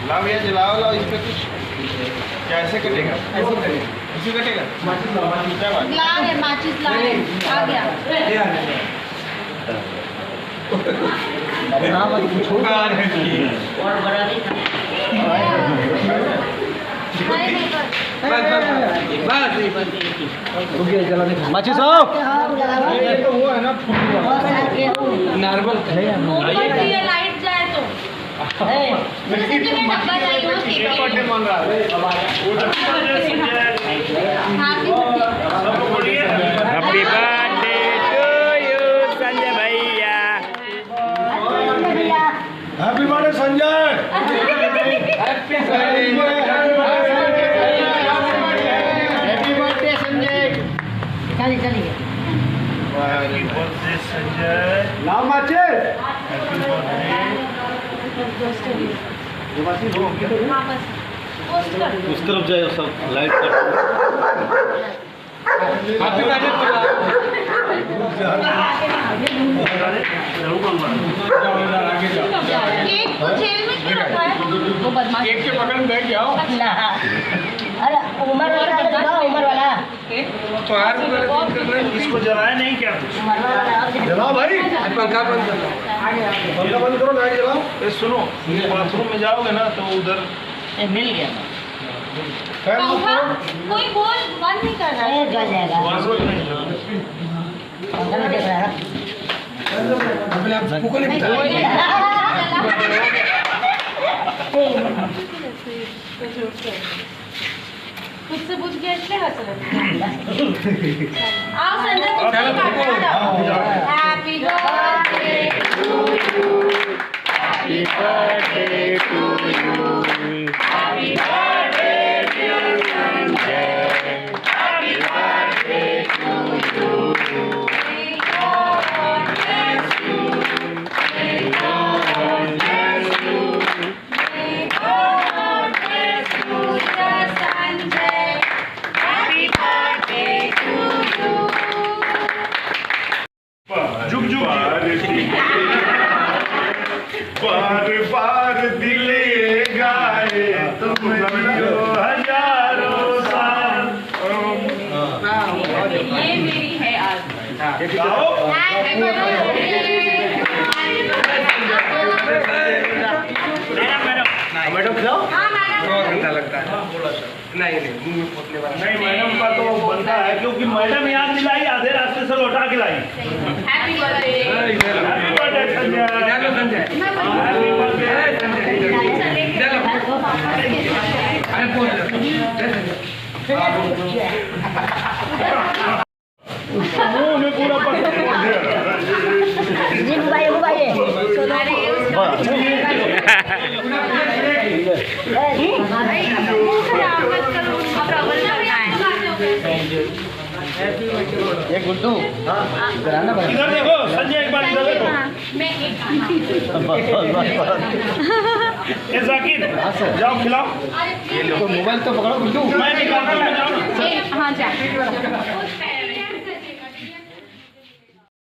लाओ भैया जलाओ, लाओ इस पे कुछ। क्या ऐसे कटेगा? ऐसे कटेगा? ला है माचिस, ला है, आ गया। ना मत पूछो और बड़ा नहीं था। माचिस आओ। ये तो वो है ना नॉर्मल लाइट जाए तो डब्बा चाहिए बर्थडे मन रहा है। Happy birthday to you Sanjay भैया। Happy birthday Sanjay. Happy birthday Sanjay. चलिए चलिए हैप्पी बर्थडे संजय। लाओ माचिस। Happy birthday. उस तरफ जाए सब लाइट कर। हैप्पी बर्थडे आगे जाओ। केक को जेल में क्यों रखा है? वो बदमाश केक के बगल में बैठ जाओ। अरे उमर वाला लगाओ, उमर वाला तो यार इसको जलाया नहीं क्या? जलाओ भाई। पंखा बंद करो, पंखा बंद करो, लाइट जलाओ। ये सुनो, बाथरूम में जाओगे ना तो उधर मिल गया। पंखा कोई बोल बंद नहीं कर रहा है। जल जाएगा। बाथरूम में जाओ। पंखा में देख रहा है। अपने आप फूको नहीं बिता। खुद से पूछ गया इसलिए हंस रहे। आओ संजय कुछ happy birthday to you, happy birthday to you, happy birthday dear Sanjay, happy birthday to you. may God bless you, may God bless you, may God bless you, dear Sanjay, happy birthday to you. जुग जुग बार बार दिले गाए तुम जियो हजारों साल। ये मेरी है आज। गाओ। Happy birthday. मैडम खिलाओ। हाँ मैडम। घंटा लगता है थोड़ा सा। नहीं मुंह में पोतने वाला नहीं, मैडम का तो बनता है क्योंकि मैडम याद दिलाई, आधे रास्ते से लौटा के लाई। Happy birthday. Happy birthday Sanjay. Happy birthday मुंह में पूरा पकड़ दिया। ये गुड्डू कराना भाई। इधर देखो संजय, एक बार इधर देखो। मैं एक ये जाकिर जाओ खिलाओ। तो मोबाइल तो पकड़ो गुड्डू। मैं निकालता हूँ, जाओ। हाँ जा